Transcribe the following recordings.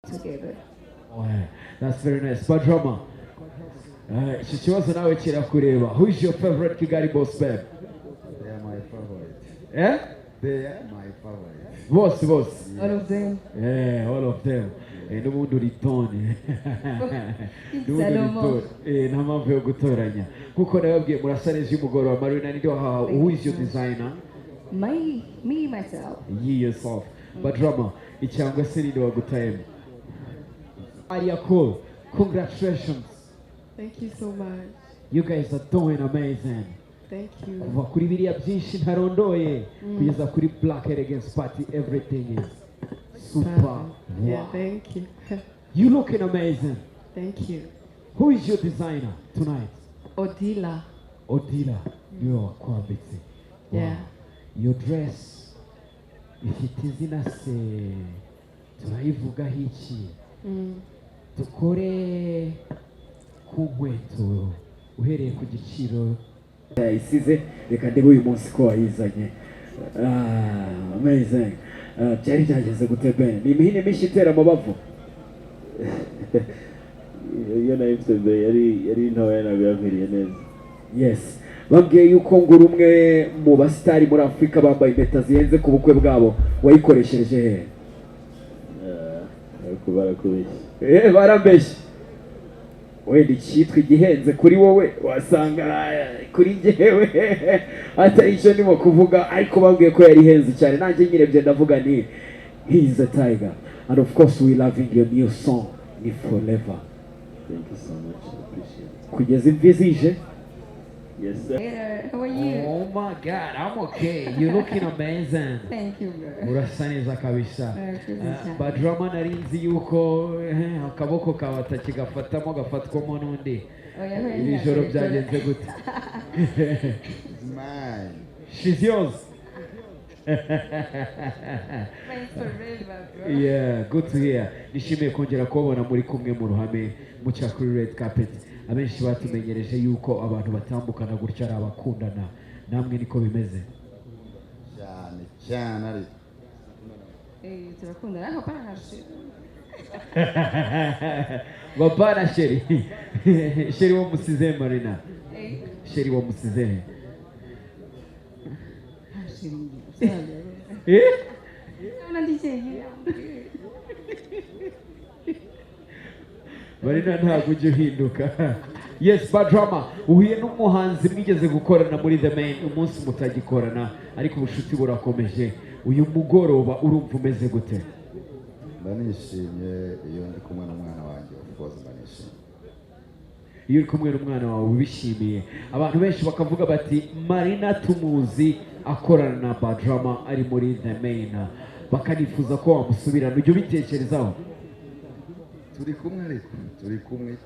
together. Oh, yeah. That's very nice. But drama. She was nawe kirakureba. Who is your favorite Kigali Boss Babe? They are my favorite. Eh? They are my favorite. Boss. All of them. Yeah, all of them. N'ubundi uritone. Salomo. Nta mpamvu yo gutoranya. Kuko nababwiye murasa neza y'umugoroba Marina ndio haha. Who is your designer? Me myself. Yourself. But drama, icyangwa se ninde wagutayemo? Aria cool. Congratulations. Thank you so much. You guys are doing amazing. Thank you. Kuva kuri biriya byinshi ntarondoye kugeza kuri Black Elegance Party, everything is super. Yeah, Wow. thank you. You looking amazing. Thank you. Who is your designer tonight? Odila. Odila. You are kwambitse. Yeah. Your dress ifite izina se turayivugaho iki? Dukore ku nkweto uhereye ku giciro isize, reka ndebe uyu munsi ko wayizanye. Amazing. Byari byageze gute Ben? Ni imihini myinshi itera amabavu. Iyo nayifite mbere yari ntoya ntabwo yampiriye neza. Yes. Babwiye yuko ngura umwe mu basitari muri Afurika bambaye impeta zihenze ku bukwe bwabo. Wayikoreshereje he? Ariko barakubeshya. Barambeshye. Wenda icyitwa igihenze kuri wowe wasanga kuri njyewe atari icyo ndimo kuvuga, ariko babwiye ko yari ihenze cyane. Nanjye nyirebye ndavuga ni he is a tiger, and of course we loving your new song ni forever. Thank you so much. I appreciate it. Kugeza imvi zije. Yes sir. Hey, how are you? Oh my God, I'm okay. You looking amazing. Thank you, bro. Urasa neza kabisa. Cyane. Badrama narinzi yuko akaboko kawe atakigafatamo gafatwamo n'undi. Iri joro byagenze gute? It's mine. She's yours. Thanks forever, bro. Yeah, good to hear. Nishimiye kongera kubona muri kumwe mu ruhame mucya kuri red carpet. Abenshi batumenyereje yuko abantu batambukana gutya ari abakundana. Namwe niko bimeze. Cyane ariko. Turakundana ariko pana hashi. Bapana sheri. Sheri wo musize Marina. Sheri wo musize. Marina ntabwo ujya uhinduka. Yes, Badrama, uhuye n'umuhanzi mwigeze gukorana muri The Main, umunsi mutagikorana ariko ubushuti burakomeje. Uyu mugoroba urumva umeze gute? Ndanishimye iyo ndi kumwe n'umwana wanjye, of course ndanishimye. Iyo uri kumwe n'umwana wawe ubishimiye. Abantu benshi bakavuga bati Marina tumuzi akorana na Badrama ari muri The Main, bakanifuza ko wamusubirana. Ujye ubitekerezaho. Turi kumwe ariko turi kumwe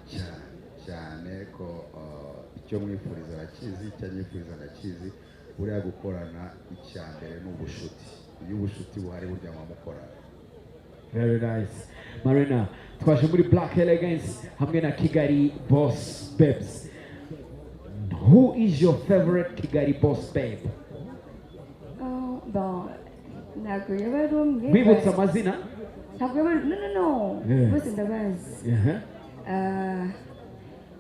cyane ko icyo mwifuriza arakizi, icyo nyifuriza arakizi. Buriya gukorana icyambere n'ubushuti. Iyo ubushuti buhari burya mwamukorana. Very nice. Marina, twaje muri Black Elegance hamwe na Kigali Boss Babes. Who is your favorite Kigali Boss Babe? Bon, ntabwo yaba ari umwe. Mwibutse amazina? Ntabwo yaba ari, no. Yeah. Bose ndabazi.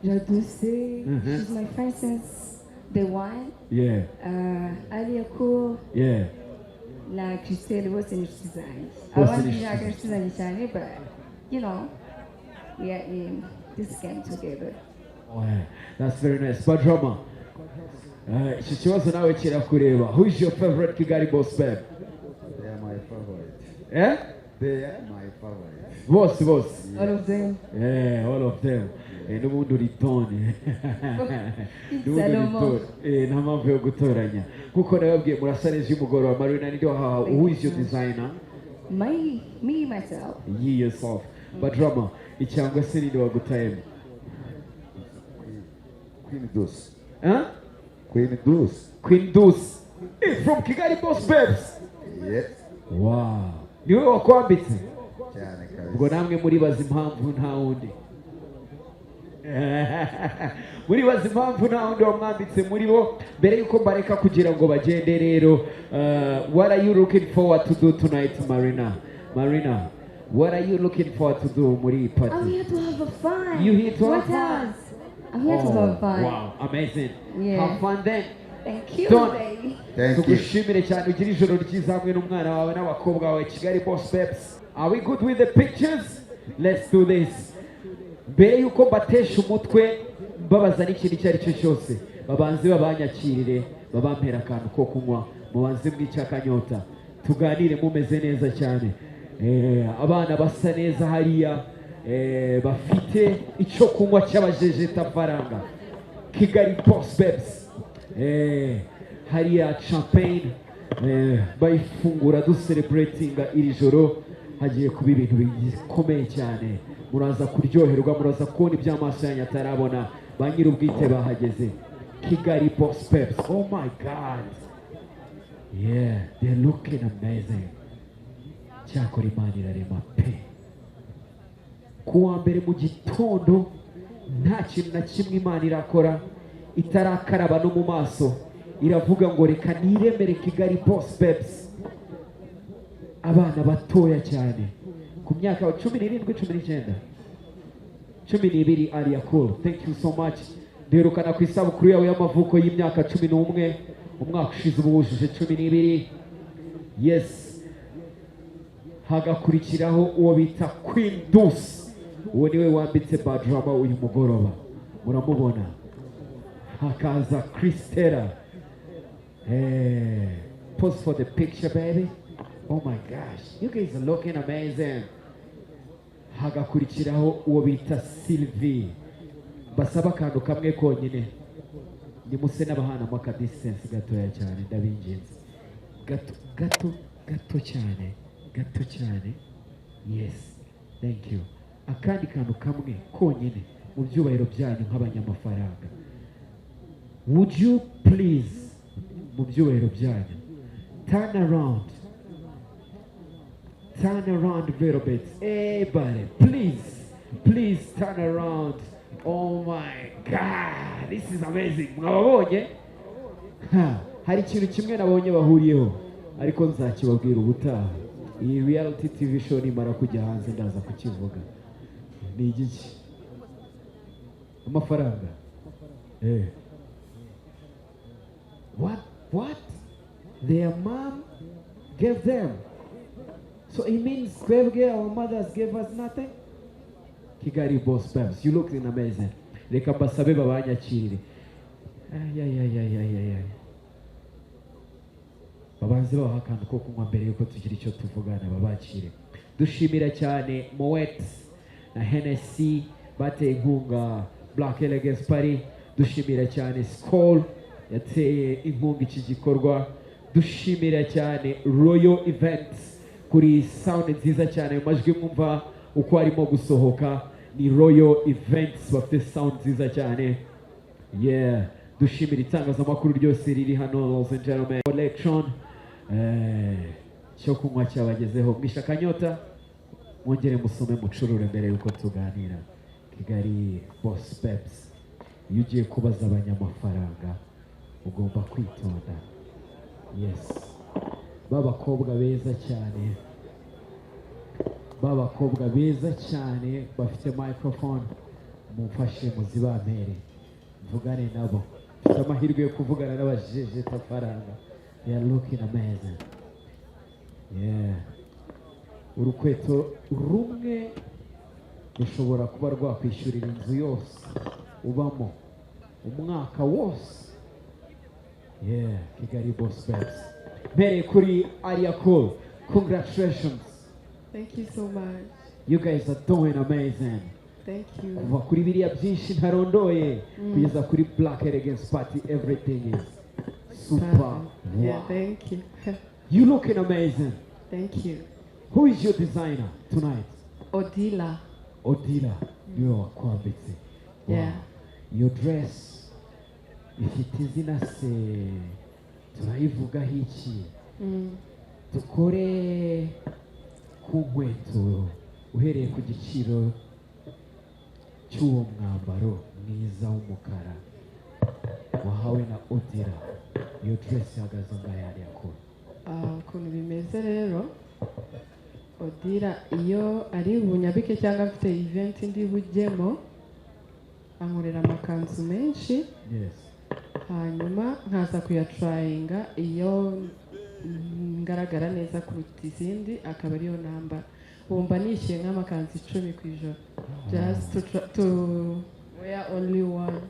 Jaduse, she's my friend since day one. Yeah. Alia Cool. Yeah. Na Christelle bose ni inshuti zanjye. Bose Abandi ni ntabwo inshuti zanjye cyane, but you know, we are in this game together. Oh, yeah. That's very nice. Badrama. Iki kibazo nawe kirakureba. Who is your favorite Kigali Boss Babe? They are my favorite. Eh? They are my favorite. Boss. All of them. Yeah, all of them. N'ubundi uritone. Salomo. Nta mpamvu yo gutoranya. Kuko nababwiye murasa neza y'umugoroba Marina ndio haha. Who is your designer? Me myself. Yourself. Badrama, icyangwa se ninde wagutayemo? Queen Deuce. Huh? Queen Deuce. Queen Deuce. From Kigali Boss Babes. Yes. Wow. Niwe wakwambitse? Cyane kabisa. Ubwo namwe muribaza impamvu nta wundi. Muribaza impamvu nta wundi wamwambitse muri bo. Mbere yuko mbareka kugira ngo bagende rero, what are you looking forward to do tonight, Marina? Marina, What are you looking forward to do muri I'm party? here to have a fun. You here to what have fun? else? I'm here to have fun. Wow, amazing. Yeah. Have fun then. Thank you, Don't- baby. Thank you. tugushimire cyane ugire ijoro ryiza hamwe n'umwana wawe n'abakobwa bawe Kigali Boss Babes. Are we good with the pictures? Let's do this. Mbere yuko mbatesha umutwe mbabaza n'ikintu icyo ari cyo cyose, babanze babanyakirire, babampera akantu ko kunywa, mubanze mw'icyakanyota, tuganire mumeze neza cyane. Abana basa neza hariya, bafite icyo kunywa cy'abajejetafaranga. Kigali Boss Babes. Hariya champagne, bayifungura ducelebratinga iri joro, hagiye kuba ibintu bikomeye cyane. Muraza kuryoherwa, muraza kubona iby'amaso yanyu atarabona, ba nyir'ubwite bahageze. Kigali Boss Babes. Oh my God. Yeah, they're looking amazing. Cyakora Imana irarema pe. Kuwa mbere mu gitondo nta kintu na kimwe Imana irakora itarakaraba no mu maso, iravuga ngo reka niremere Kigali Boss Babes. Abana batoya cyane ku myaka 17 19 12 ari cool. Thank you so much. Derukana ku isabukuru yawe y'amavuko y'imyaka 11, umwaka ushize ubu wujuje 12. Yes, hagakurikiraho uwo bita Queen Deuce, uwo niwe wambitse badrama uyu mugoroba, muramubona. Hakaza Christella. Pose for the picture, baby. Oh my gosh, you guys are looking amazing. Hagakurikiraho uwo bita Sylvie. Basaba akantu kamwe konyine, nimuse n'abahanamo aka distance gatoya cyane, ndabinginze. Gato cyane. Yes, thank you. Akandi kantu kamwe konyine mu byubahiro byanyu nk'abanyamafaranga. Would you please, mu byubahiro byanyu, turn around a little bit. Hey buddy, please turn around. Oh my God, this is amazing. Mwababonye? Hari ikintu kimwe nabonye bahuriyeho, ariko nzakibabwira ubutaha. Iyi reality TV show nimara kujya hanze ndaza kukivuga. Ni igiki? Amafaranga. What? Their mom gave them. So it means our mothers gave us nothing? Kigali Boss Babes, you looking amazing. Reka mbasabe babanyakirire. Babanze baha akantu ko kunywa mbere yuko tugira icyo tuvugana, babakire. Dushimira cyane Moet na Hennessy bateye inkunga Black Elegance Party. Dushimira cyane Skol yateye inkunga iki gikorwa. Dushimira cyane Royal Events kuri sound nziza cyane, amajwi mwumva uko arimo gusohoka ni Royal Events, bafite sound nziza cyane. Yeah, dushimira itangazamakuru ryose riri hano, ladies and gentlemen. Collection cyo kunywa cyabagezeho, mwisha kanyota, mwongere musome mucurure mbere yuko tuganira. Kigali Boss Babes, iyo ugiye kubaza abanyamafaranga ugomba kwitonda. Yes, babakobwa beza cyane bafite microphone, mumfashe muzibampere mvugane nabo. Mfite amahirwe yo kuvugana n'abajejetafaranga. They are looking amazing. Yeah, urukweto rumwe rushobora kuba rwakwishyurira inzu yose ubamo umwaka wose. Yeah, Kigali Boss Babes. Mpereye kuri Aria Cool, congratulations. Thank you so much. You guys are doing amazing. Thank you. Kuva kuri biriya byinshi ntarondoye kugeza kuri Black Elegance Party, everything is super. Yeah, Wow. thank you. You looking amazing. Thank you. Who is your designer tonight? Odila. Odila. You are kwambitse. Yeah. Your dress ifite izina se, turayivugaho iki? Dukore ku nkweto uhereye ku giciro cy'uwo mwambaro mwiza w'umukara wahawe na Odila. Your dress ihagaze ngaho yari yakora. Ukuntu bimeze rero, odira iyo ari bunyabike cyangwa afite event ndi bujyemo ankorera amakanzu menshi Yes. hanyuma nkaza kuyatrayinga iyo ngaragara neza kuruta izindi akaba ariyo namba wumva nishyuye nk'amakanzu 10 ku ijoro just to wear only one.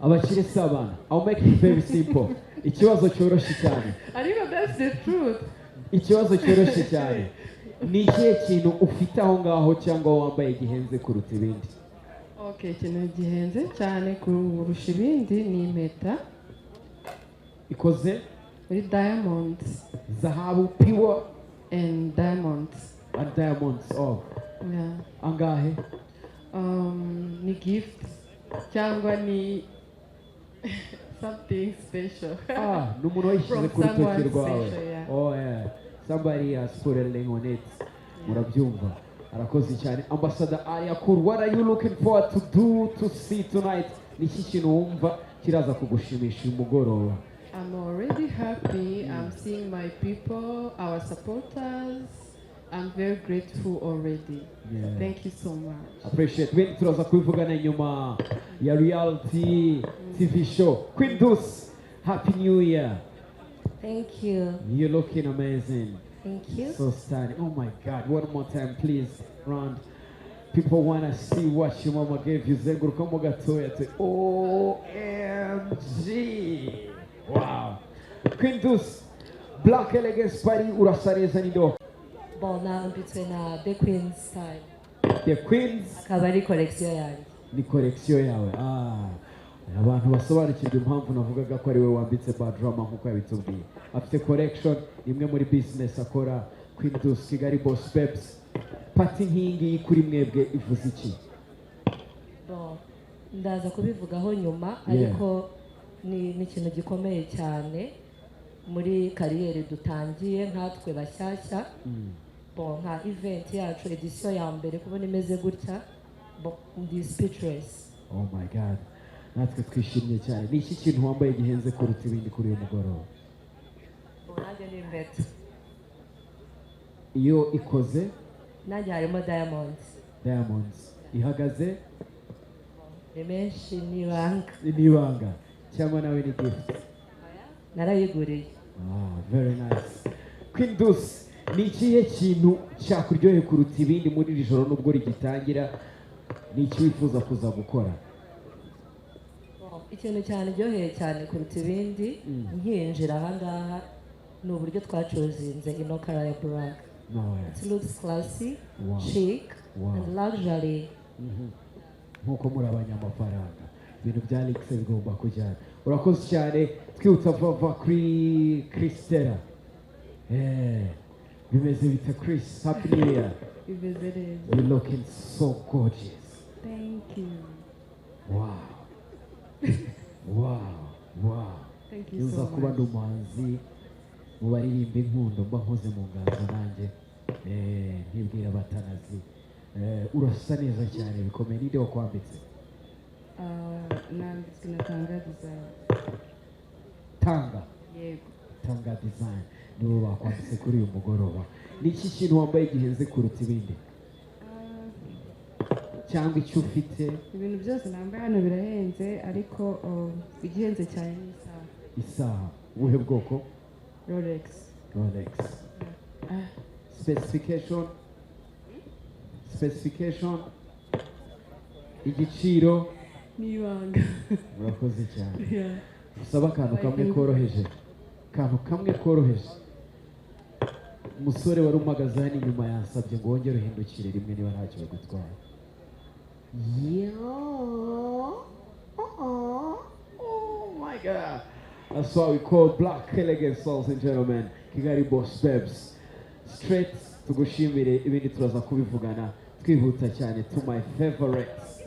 Abakire si abana. I'll make it very simple. Ikibazo cyoroshye cyane. ariko that's the truth. Ikibazo cyoroshye cyane. Ni ikihe kintu ufite aho ngaho cyangwa wambaye gihenze kuruta ibindi? Okay, ikintu gihenze cyane kurusha ibindi ni impeta Ikoze muri diamonds zahabu pure and diamonds. and diamonds. Oh, Yeah. angahe? Ni gift cyangwa ni something special. N'umuntu wayishyize From ku rutoki someone rwawe. special, yeah. Oh yeah. Somebody has put a ring on it. Murabyumva. Arakoze cyane. Ambassador Ayakur, what are you looking forward to do to see tonight? Ni iki kintu wumva kiraza kugushimisha uyu mugoroba? I'm already happy. I'm seeing my people, our supporters. I'm very grateful already. Yeah. Thank you so much. Appreciate. Bindi turaza kubivugana nyuma ya reality TV show. Queen Dus, Happy New Year. Thank you. You're looking amazing. Thank you. So stunning. Oh my God. One more time, please. Round. People want to see what your mama gave you. Zenguruka mo gatoya te. OMG. Wow. Queen Dus, Black Elegance Party urasareza nido. Bon, now between the Queen's side. The Queens Akaba ari collection yanjye. ni korekisiyo yawe. Abantu basobanukirwa impamvu navugaga ko ari we wambitse badrama nk'uko yabitubwiye. Afite collection imwe muri business akora. Queen Dus Kigali Boss Babies. Pati nk'iyingiyi kuri mwebwe ivuze iki? Bon, ndaza kubivugaho nyuma ariko ni ikintu gikomeye cyane muri kariyeri dutangiye nkatwe bashyashya. Bon, nka event yacu edition ya mbere kubona imeze gutya. Bon, ndi speechless. Oh my God. Natwe twishimye cyane. Ni iki kintu wambaye gihenze kuruta ibindi kuri uyu mugoroba? Bon, nanjye ni impeta. Iyo ikoze Nanjye harimo diamonds. diamonds ihagaze Ni menshi n'ibanga. n'ibanga cyangwa nawe ni gift. Narayiguriye. Very nice. Queen Dus, ni ikihe kintu cyakuryoheye kuruta ibindi muri iri joro nubwo rigitangira? Ni iki wifuza kuza gukora? Ikintu cyane ryoheye cyane kuruta ibindi nkinjira aha ngaha ni uburyo twacuzinze ino kara ya black. No. It looks classy, Wow. chic, Wow. and luxury. Nkuko muri abanyamafaranga ibintu bya Alex bigomba kujyana. Urakoze cyane. Twibutsa vava kuri Christella. Bimeze bita Chris. Happy New Year. You're looking so gorgeous. Thank you. Wow. Wow. Wow. Thank you Yuza so kuba much. ndi umuhanzi mu baririmba inkundo mba nkoze mu nganzo nanjye ntibwira abatanazi. Urasa neza cyane bikomeye. Ninde wakwambitse? Nambitswe na Tanga Design. Tanga. Yego. Tanga Design nibo bakwambitse kuri uyu mugoroba. Ni iki kintu wambaye gihenze kuruta ibindi cyangwa icyo ufite? Ibintu byose nambaye hano birahenze ariko igihenze cyane ni isaha. Isaha. Ubuhe bwoko? Rolex. Rolex. Specification? Specification? Igiciro? N'ibanga. Murakoze cyane. Yeah. Usaba akantu kamwe koroheje. Akantu kamwe koroheje. Umusore wari umagaze hano inyuma yansabye ngo wongere uhindukire rimwe niba ntacyo bigutwara. Oh my God. That's what we call Black Elegance, ladies and gentlemen. Kigali Boss Babies. Straight tugushimire ibindi turaza kubivugana twihuta cyane to my favorites.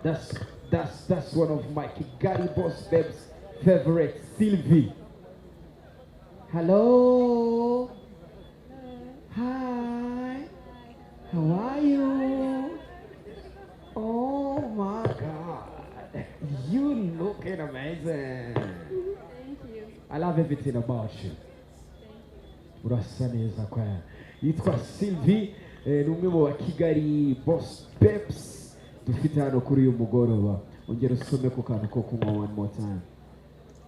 That's one of my Kigali Boss Babies favorites, Sylvie. Hello. Hi. How are you? Oh my God. You looking amazing. Thank you. I love everything about you. Urasa neza kwa yitwa Sylvie, ni umwe mu ba Kigali Boss Babies dufite hano kuri uyu mugoroba. Ongera usome ku kantu ko kunywa one more time.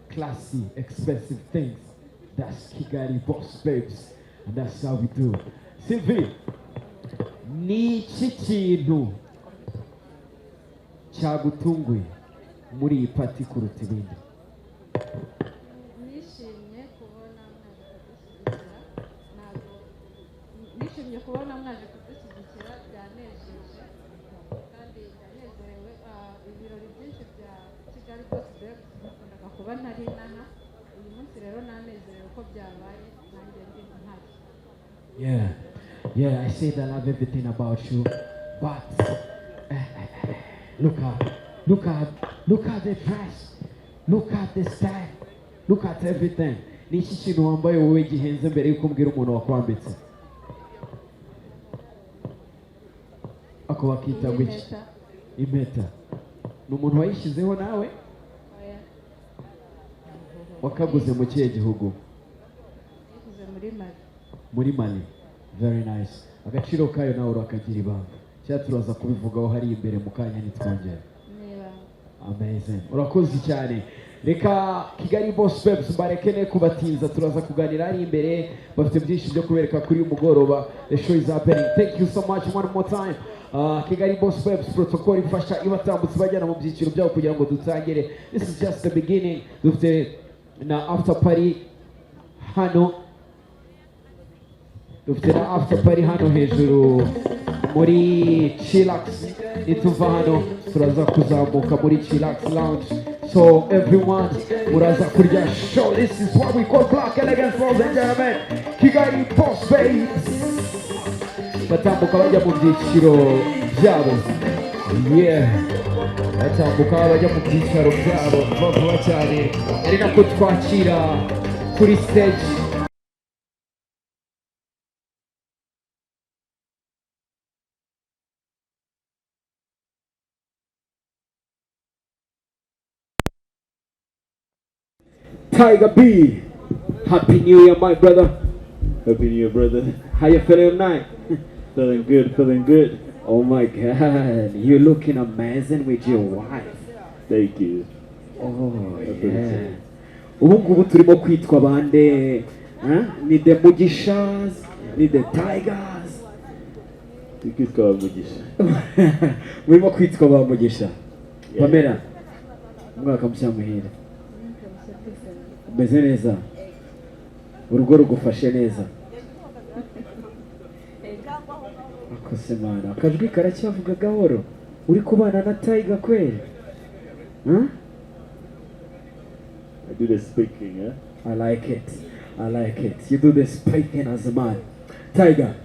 Classy, expensive things. That's Kigali Boss Babies, and that's how we do. Sylvie, ni iki kintu cyagutunguye muri iyi pati kuruta ibindi? nishimye kubona mwaje kudushyigikira byanejeje kandi byanezerewe. Ibirori byinshi bya Kigali Boss Babies nakundaga kuba ntari inaha, uyu munsi rero nanezerewe ko byabaye nanjye ndi ntari. Yeah, I said I love everything about you, but look at the dress, look at the style, look at everything. Ni iki kintu wambaye wowe gihenze mbere yuko umbwira umuntu wakwambitse? Ako bakita ngo iki? Impeta. Ni umuntu wayishyizeho nawe? Wakaguze mu kihe gihugu? Muri Mali. Muri Mali. Very nice. Agaciro kayo nawe urakagira ibanga. Cyangwa turaza kubivugaho hari imbere mu kanya nitwongera. Amazing. Urakoze cyane. Reka Kigali Boss Babies barekene kubatinza, turaza kuganira ari imbere, bafite byinshi byo kubereka kuri uyu mugoroba. The show is happening. Thank you so much one more time. Kigali Boss Babies protocol ifasha ibatambutse bajyana mu byiciro byabo kugira ngo dutangire. This is just the beginning. Dufite na after party hano. Dufite na after party hano hejuru muri Chillax. Nituva hano turaza kuzamuka muri Chillax Lounge. So everyone, muraza kurya show. This is what we call Black Elegance, ladies and gentlemen. Kigali Boss Babies. Batambuka bajya mu byiciro byabo. Yeah. Batambuka bajya mu byiciro byabo vuba cyane. Ari nako twakira kuri stage. Tiger B, Happy New Year, my brother. Happy New Year, brother. How you feeling tonight? Feeling good, feeling good. Oh my God, you're looking amazing with your wife. Thank you. Oh yeah. Ubu ngubu turimo kwitwa bande? Ni the Mugishas, ni the Tigers. Tukitwa Mugisha. Murimo kwitwa ba Mugisha. Pamella, mwaka mushya muhire. Umeze neza? Urugo rugufashe neza? Akose mana, akajwi karacyavuga gahoro. Uri kubana na Tiger kweli? I do the speaking, eh? I like it. You do the speaking as a man. Tiger,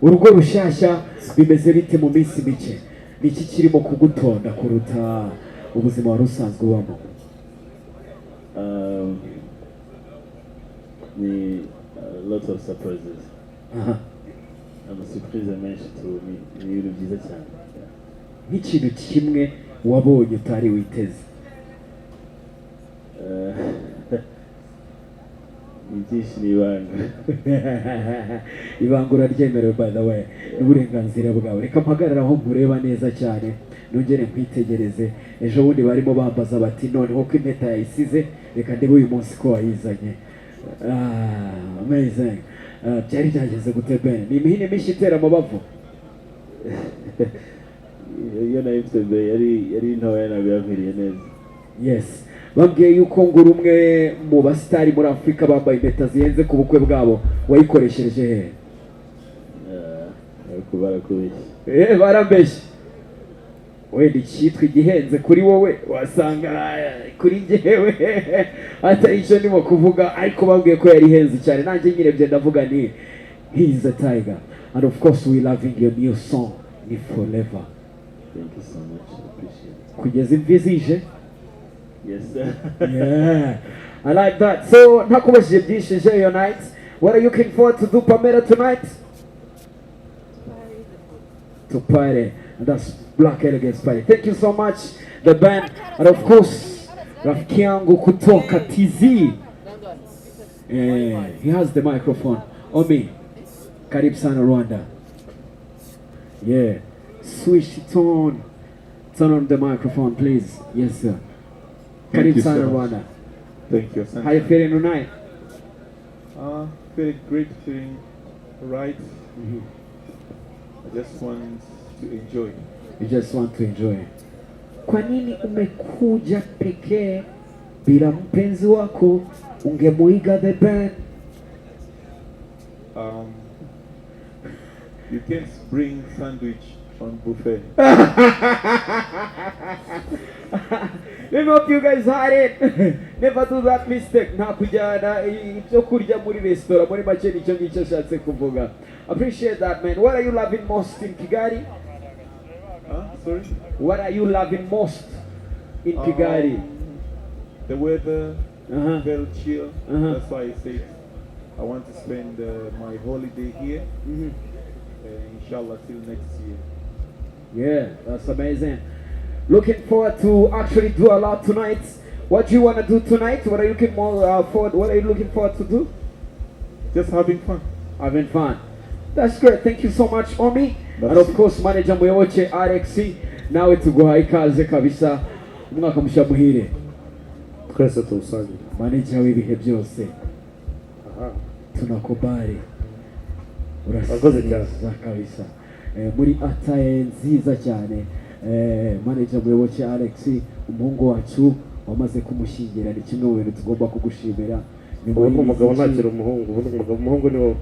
urugo rushasha bimeze bite mu minsi mike? Niki kirimo kugutonda kuruta ubuzima wari usanzwe ubamo? Lots of surprises. Surprise menshi tu ni ibintu byiza cyane. Nk'ikintu kimwe wabonye utari witeze? Ibyinshi ni ibanga. Ibanga uraryemerewe by the way. N'uburenganzira bwawe. Reka mpagarara aho nkureba neza cyane. Nongere nkwitegereze. Ejo bundi barimo bambaza bati noneho ko impeta yayisize, reka ndebe uyu munsi ko wayizanye. Amazing. Byari byageze gute Ben? Ni imihini myinshi itera amabavu? Iyo nayifite mbere yari ntoya ntabwo yakwiriye neza. Yes. Bambwiye yuko ngura umwe mu basitari muri Afurika bambaye impeta zihenze ku bukwe bwabo. Wayikoreshereje he? Ariko barakubeshya. Barambeshya. Wenda icyitwa igihenze kuri wowe wasanga kuri njyewe atari icyo ndimo kuvuga, ariko bambwiye ko yari ihenze cyane. Nanjye nyirebye ndavuga ni he is a tiger, and of course we loving your new song ni forever. Thank you so much. I appreciate it. Kugeza imvi zije? Yes sir. Yeah, I like that. So ntakubashije byinshi enjoy your night. What are you looking forward to do, Pamella, tonight? To party. And that's Black Elegance Party. Thank you so much, the band, and of course rafiki yangu kutoka TZ. He has the microphone. Ommy, Karibu sana Rwanda. Yeah. Switch it on. Turn on the microphone, please. Yes, sir. Karibu you sana so much. Rwanda. Thank you. How you feeling tonight? Feeling great, feeling right. I just want to enjoy. You just want to enjoy. Kwa nini umekuja pekee bila mpenzi wako? Ungemuiga the band. You can't bring sandwich on buffet. Let me hope you guys had it. Never do that mistake. Nta kujyana ibyo kurya muri restaurant muri make nicyo ngicyo ashatse kuvuga. Appreciate that, man. What are you loving most in Kigali? Sorry? What are you loving most in Kigali? The weather, Uh-huh. very chill. Uh-huh. That's why I said I want to spend my holiday here. Inshallah till next year. Yeah, that's amazing. Looking forward to actually do a lot tonight. What do you want to do tonight? What are you looking more forward? What are you looking forward to do? Just having fun. Having fun. That's great. Thank you so much, Ommy. And of course, manager Muyoboke Alex. Nawe tuguhaye ikaze kabisa. Umwaka mushya muhire. Twese tuwusangira. Manager w'ibihe byose. Tunakubali. Urakoze cyane. Kabisa. Muri ataye nziza cyane. Manager Muyoboke Alex, umuhungu wacu wamaze kumushingira, ni kimwe mu bintu tugomba kugushimira. Ubu umugabo ntakiri umuhungu, umuhungu ni wowe.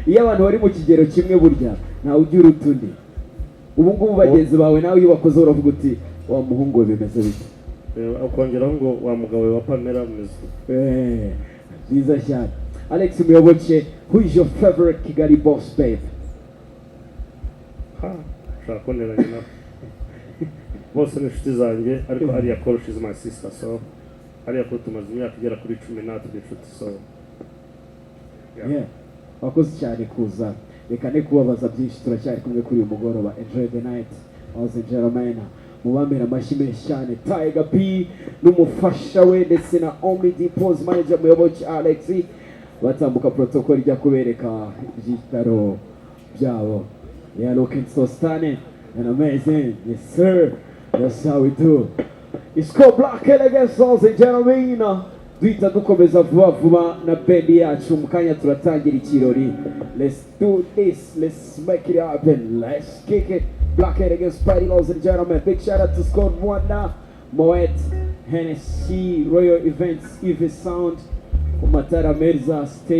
Iyo abantu bari mu kigero kimwe burya ntawe ugira utundi. Ubu ngubu bagenzi bawe nawe iyo bakoze uravuga uti wa muhungu we bimeze bite. Ukongeraho ngo wa mugabo wa Pamella umeze. Byiza cyane. Alex Muyoboke, who is your favorite Kigali Boss Babe? Ushaka kunteranya nawe. Bose ni inshuti zanjye, ariko ariya Call, she's my sister, so ariya Call tumaze imyaka igera kuri 10 turi inshuti, so yeah. Wakoze cyane kuza. Reka ne kubabaza byinshi, turacyari kumwe kuri uyu mugoroba. Enjoy the night. Avuze Jeremiah. Mubamera amashyi menshi cyane. Tiger P n'umufasha we ndetse na Ommy Dimpoz, manager Muyoboke Alex batambuka protocol ijya kubereka ibyitaro byabo. They are looking so stunning and amazing. Yes sir. That's how we do. It's called Black Elegance, ladies and gentlemen. Duhita dukomeza vuba vuba na bendi yacu, mu kanya turatangira ikirori. Let's do this. Let's make it happen. Let's kick it. Black Elegance party, ladies and gentlemen. Big shout out to Scott Wanda, Moet, Hennessy, Royal Events, Eve Sound, Umatara Mirza, Stage